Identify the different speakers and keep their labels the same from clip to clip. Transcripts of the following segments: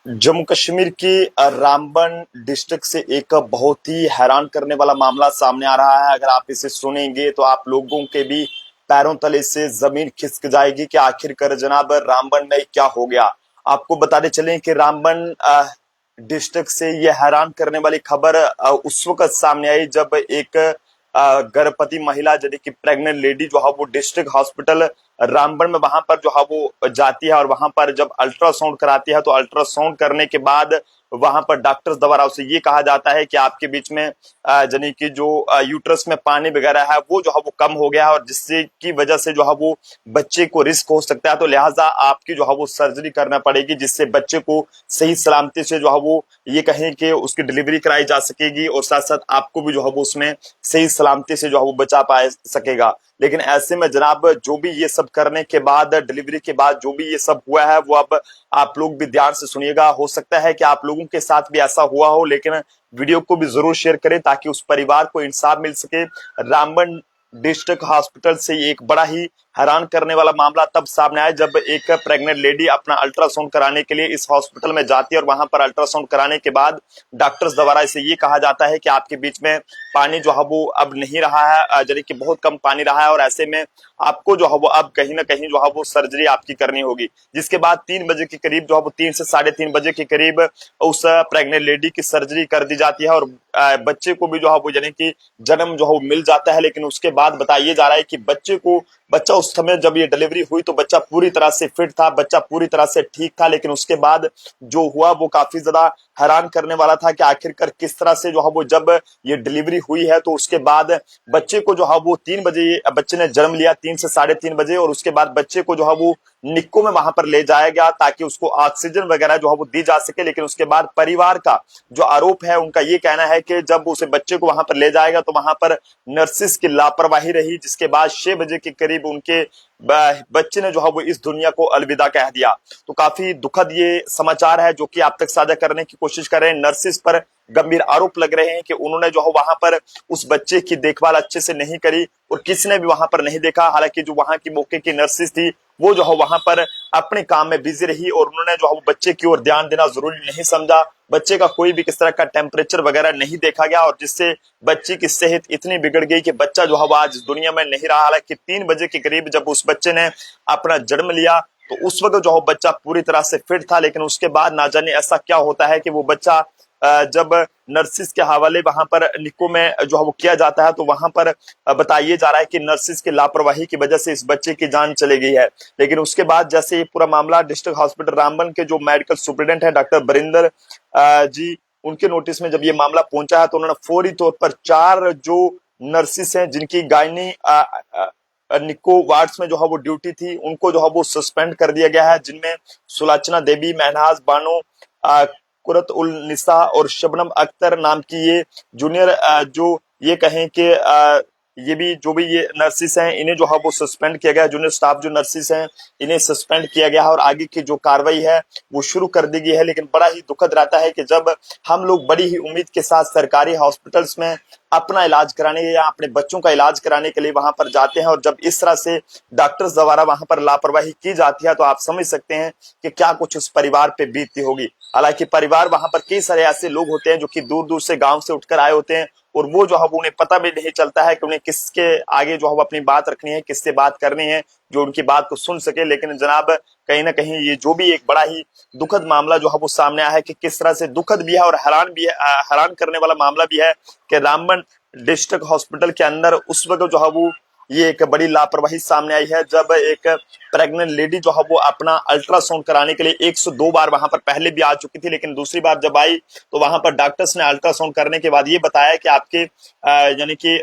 Speaker 1: जम्मू कश्मीर की रामबन डिस्ट्रिक्ट से एक बहुत ही हैरान करने वाला मामला सामने आ रहा है। अगर आप इसे सुनेंगे तो आप लोगों के भी पैरों तले से जमीन खिसक जाएगी कि आखिरकार जनाब रामबन में क्या हो गया। आपको बताते चलें कि रामबन डिस्ट्रिक्ट से यह हैरान करने वाली खबर उस वक्त सामने आई जब एक गर्भवती महिला यानी कि प्रेग्नेंट लेडी जो है वो डिस्ट्रिक्ट हॉस्पिटल रामबन में वहां पर जो है वो जाती है और वहां पर जब अल्ट्रासाउंड कराती है तो अल्ट्रासाउंड करने के बाद वहां पर डॉक्टर्स द्वारा उसे ये कहा जाता है कि आपके बीच में यानी कि जो यूट्रस में पानी वगैरह है वो जो है वो कम हो गया है और जिससे की वजह से जो है वो बच्चे को रिस्क हो सकता है, तो लिहाजा आपकी जो है वो सर्जरी करना पड़ेगी जिससे बच्चे को सही सलामती से जो है वो ये कहें कि उसकी डिलीवरी कराई जा सकेगी और साथ साथ आपको भी जो है वो उसमें सही सलामती से जो है वो बचा पा सकेगा। लेकिन ऐसे में जनाब जो भी ये सब करने के बाद डिलीवरी के बाद जो भी ये सब हुआ है वो अब आप लोग भी ध्यान से सुनिएगा। हो सकता है कि आप लोगों के साथ भी ऐसा हुआ हो, लेकिन वीडियो को भी जरूर शेयर करें ताकि उस परिवार को इंसाफ मिल सके। रामबन डिस्ट्रिक्ट हॉस्पिटल से एक बड़ा ही हैरान करने वाला मामला तब सामने आया जब एक प्रेग्नेंट लेडी अपना अल्ट्रासाउंड कराने के लिए इस हॉस्पिटल में जाती है और वहां पर अल्ट्रासाउंड कराने के बाद डॉक्टर्स द्वारा इसे ये कहा जाता है कि आपके बीच में पानी जो है वो अब नहीं रहा है, यानी कि बहुत कम पानी रहा है और ऐसे में आपको जो है वो अब कहीं ना कहीं जो है वो सर्जरी आपकी करनी होगी। जिसके बाद 3 बजे के करीब जो है वो 3 से 3:30 बजे के करीब उस प्रेग्नेंट लेडी की सर्जरी कर दी जाती है और बच्चे को भी जो है वो यानी कि जन्म जो है वो मिल जाता है। लेकिन उसके बाद बताइए जा रहा है कि बच्चा उस समय जब ये डिलीवरी हुई तो बच्चा पूरी तरह से फिट था, बच्चा पूरी तरह से ठीक था, लेकिन उसके बाद जो हुआ वो काफी ज्यादा हैरान करने वाला था कि आखिरकार किस तरह से जो है वो जब ये डिलीवरी हुई है तो उसके बाद बच्चे को जो है वो 3 बजे बच्चे ने जन्म लिया, 3 से 3:30 बजे, और उसके बाद बच्चे को जो है वो निक्को में वहां पर ले जाया गया ताकि उसको ऑक्सीजन वगैरह जो है वो दी जा सके। लेकिन उसके बाद परिवार का जो आरोप है उनका ये कहना है कि जब उसे बच्चे को वहां पर ले जाएगा तो वहां पर नर्सिस की लापरवाही रही, जिसके बाद 6 बजे के करीब उनके बच्चे ने जो है वो इस दुनिया को अलविदा कह दिया। तो काफी दुखद ये समाचार है जो कि आप तक साझा करने की कोशिश कर रहे हैं। नर्सिस पर गंभीर आरोप लग रहे हैं कि उन्होंने जो है वहां पर उस बच्चे की देखभाल अच्छे से नहीं करी और किसी ने भी वहां पर नहीं देखा। हालांकि जो वहां की मौके की नर्सिस थी वो जो है वहां पर अपने काम में बिजी रही और उन्होंने जो है वो बच्चे की ओर ध्यान देना जरूरी नहीं समझा। बच्चे का कोई भी किस तरह का टेम्परेचर वगैरह नहीं देखा गया और जिससे बच्ची की सेहत इतनी बिगड़ गई कि बच्चा जो है वो आज इस दुनिया में नहीं रहा। हालांकि 3 बजे के करीब जब उस बच्चे ने अपना जन्म लिया तो उस वक्त जो है बच्चा पूरी तरह से फिट था, लेकिन उसके बाद ना जाने ऐसा क्या होता है कि वो बच्चा जब नर्सिस के हवाले वहां पर निको में जो है वो किया जाता है तो वहां पर बताइए जा रहा है कि नर्सिस की लापरवाही की वजह से इस बच्चे की जान चली गई है। लेकिन उसके बाद जैसे ये पूरा मामला डिस्ट्रिक्ट हॉस्पिटल रामबन के जो मेडिकल सुप्रिटेंडेंट है डॉक्टर बरिंदर जी, उनके नोटिस में जब ये मामला पहुंचा है तो उन्होंने फौरी तौर पर 4 जो नर्सिस हैं जिनकी गायनी निको वार्ड्स में जो है वो ड्यूटी थी उनको जो है वो सस्पेंड कर दिया गया है, जिनमें सुलाचना देवी, महनाज बानो, कुरत उल निसा और शबनम अख्तर नाम की ये जूनियर जो ये कहें कि ये भी जो भी ये नर्सिस हैं इन्हें जो है वो सस्पेंड किया गया। जूनियर स्टाफ जो नर्सिस हैं इन्हें सस्पेंड किया गया है और आगे की जो कार्रवाई है वो शुरू कर दी गई है। लेकिन बड़ा ही दुखद रहता है कि जब हम लोग बड़ी ही उम्मीद के साथ सरकारी हॉस्पिटल्स में अपना इलाज कराने या अपने बच्चों का इलाज कराने के लिए वहां पर जाते हैं और जब इस तरह से डॉक्टर्स द्वारा वहां पर लापरवाही की जाती है तो आप समझ सकते हैं कि क्या कुछ उस परिवार पे बीतती होगी। हालांकि परिवार वहां पर कई सारे ऐसे लोग होते हैं जो कि दूर दूर से गांव से उठकर आए होते हैं और वो जो है वो उन्हें पता भी नहीं चलता है कि उन्हें किसके आगे जो है वो अपनी बात रखनी है, किससे बात करनी है जो उनकी बात को सुन सके। लेकिन जनाब कहीं ना कहीं ये जो भी एक बड़ा ही दुखद मामला जो है वो सामने आया है कि किस तरह से दुखद भी है और हैरान भी है, हैरान करने वाला मामला भी है कि रामबन डिस्ट्रिक्ट हॉस्पिटल के अंदर उस वक्त जो है वो ये एक बड़ी लापरवाही सामने आई है जब एक प्रेग्नेंट लेडी जो है वो अपना अल्ट्रासाउंड कराने के लिए 102 बार वहां पर पहले भी आ चुकी थी, लेकिन दूसरी बार जब आई तो वहां पर डॉक्टर्स ने अल्ट्रासाउंड करने के बाद ये बताया कि आपके यानी कि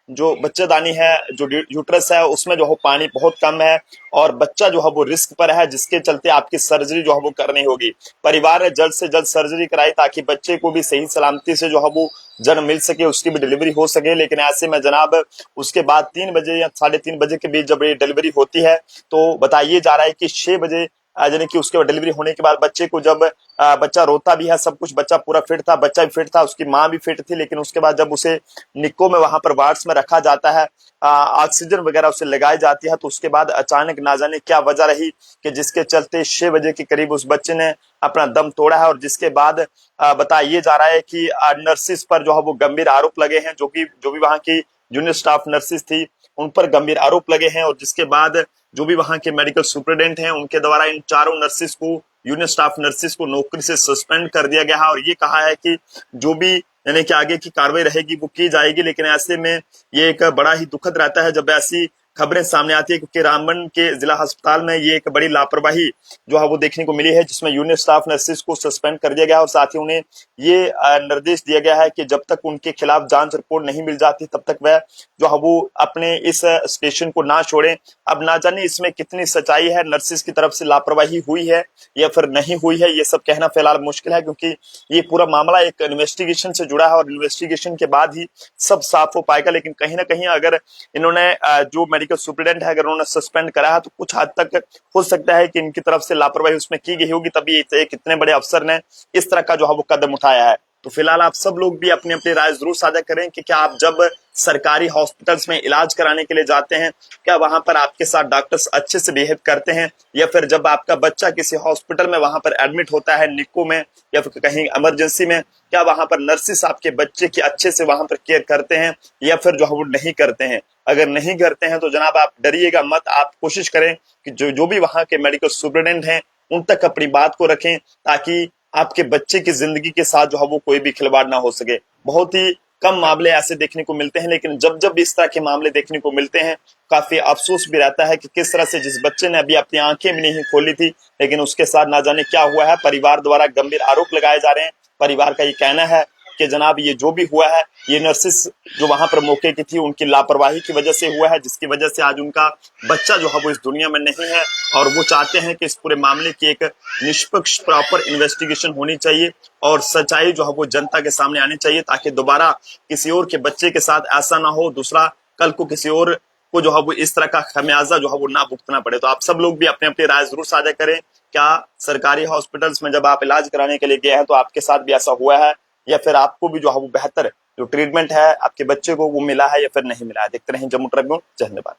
Speaker 1: जो बच्चेदानी है, जो यूट्रस है उसमें जो है पानी बहुत कम है और बच्चा जो है वो रिस्क पर है, जिसके चलते आपकी सर्जरी जो है वो करनी होगी। परिवार ने जल्द से जल्द सर्जरी कराई ताकि बच्चे को भी सही सलामती से जो है वो जन्म मिल सके, उसकी भी डिलीवरी हो सके। लेकिन ऐसे में जनाब उसके बाद 3 बजे या 3:30 बजे के बीच जब ये डिलीवरी होती है तो बताइए जा रहा है कि 6 बजे यानी कि उसके बाद डिलीवरी होने के बाद बच्चे को जब बच्चा रोता भी है, सब कुछ, बच्चा पूरा फिट था, बच्चा भी फिट था, उसकी माँ भी फिट थी, लेकिन उसके बाद जब उसे निको में वहां पर वार्ड्स में रखा जाता है, ऑक्सीजन वगैरह उसे लगाई जाती है, तो उसके बाद अचानक ना जाने क्या वजह रही कि जिसके चलते 6 बजे के करीब उस बच्चे ने अपना दम तोड़ा है। और जिसके बाद बताइए जा रहा है कि नर्सिस पर जो है वो गंभीर आरोप लगे हैं, जो भी वहां की जूनियर स्टाफ नर्सिस थी उन पर गंभीर आरोप लगे हैं। और जिसके बाद जो भी वहां के मेडिकल सुपरिटेंडेंट हैं उनके द्वारा इन चारों नर्सिस को, यूनियन स्टाफ नर्सिस को नौकरी से सस्पेंड कर दिया गया है। और ये कहा है कि जो भी यानी कि आगे की कार्रवाई रहेगी वो की जाएगी। लेकिन ऐसे में ये एक बड़ा ही दुखद रहता है जब ऐसी खबरें सामने आती है, क्योंकि रामबन के जिला अस्पताल में ये एक बड़ी लापरवाही जो है वो देखने को मिली है, जिसमें यूनियन स्टाफ नर्सिस को सस्पेंड कर दिया गया है। और साथ ही उन्हें ये निर्देश दिया गया है कि जब तक उनके खिलाफ जांच रिपोर्ट नहीं मिल जाती तब तक वह जो है वो अपने इस स्टेशन को ना छोड़ें। अब ना जाने इसमें कितनी सच्चाई है, नर्सिस की तरफ से लापरवाही हुई है या फिर नहीं हुई है, ये सब कहना फिलहाल मुश्किल है, क्योंकि ये पूरा मामला एक इन्वेस्टिगेशन से जुड़ा है और इन्वेस्टिगेशन के बाद ही सब साफ हो पाएगा। लेकिन कहीं ना कहीं अगर इन्होंने जो मेडिकल सुप्रिटेंडेंट है अगर उन्होंने सस्पेंड करा है तो कुछ हद तक हो सकता है कि इनकी तरफ से लापरवाही उसमें की गई होगी, तभी एक इतने बड़े अफसर ने इस तरह का जो है वो कदम उठाया है। तो फिलहाल आप सब लोग भी अपनी अपनी राय जरूर साझा करें कि क्या आप जब सरकारी हॉस्पिटल्स में इलाज कराने के लिए जाते हैं, क्या वहां पर आपके साथ डॉक्टर्स अच्छे से बिहेव करते हैं, या फिर जब आपका बच्चा किसी हॉस्पिटल में वहां पर एडमिट होता है, निको में या फिर कहीं इमरजेंसी में, क्या वहां पर नर्सिस आपके बच्चे की अच्छे से वहां पर केयर करते हैं या फिर जो है वो नहीं करते हैं। अगर नहीं करते हैं तो जनाब आप डरिएगा मत, आप कोशिश करें कि जो भी वहां के मेडिकल सुपरिटेंडेंट हैं उन तक अपनी बात को रखें, ताकि आपके बच्चे की जिंदगी के साथ जो है वो कोई भी खिलवाड़ ना हो सके। बहुत ही कम मामले ऐसे देखने को मिलते हैं, लेकिन जब जब इस तरह के मामले देखने को मिलते हैं काफी अफसोस भी रहता है कि किस तरह से जिस बच्चे ने अभी अपनी आंखें भी नहीं खोली थी लेकिन उसके साथ ना जाने क्या हुआ है। परिवार द्वारा गंभीर आरोप लगाए जा रहे हैं। परिवार का ये कहना है कि जनाब ये जो भी हुआ है ये नर्सिस जो वहां पर मौके की थी उनकी लापरवाही की वजह से हुआ है, जिसकी वजह से आज उनका बच्चा जो है वो इस दुनिया में नहीं है। और वो चाहते हैं कि इस पूरे मामले की एक निष्पक्ष प्रॉपर इन्वेस्टिगेशन होनी चाहिए और सच्चाई जो है वो जनता के सामने आनी चाहिए, ताकि दोबारा किसी और के बच्चे के साथ ऐसा ना हो, दूसरा कल को किसी और को जो है वो इस तरह का खमियाजा जो है वो ना भुगतना पड़े। तो आप सब लोग भी अपने अपनी राय जरूर साझा करें। क्या सरकारी हॉस्पिटल्स में जब आप इलाज कराने के लिए गए हैं तो आपके साथ भी ऐसा हुआ है, या फिर आपको भी जो है वो बेहतर जो ट्रीटमेंट है आपके बच्चे को वो मिला है या फिर नहीं मिला है। देखते रहें जम्मू ट्रिब्यून। धन्यवाद।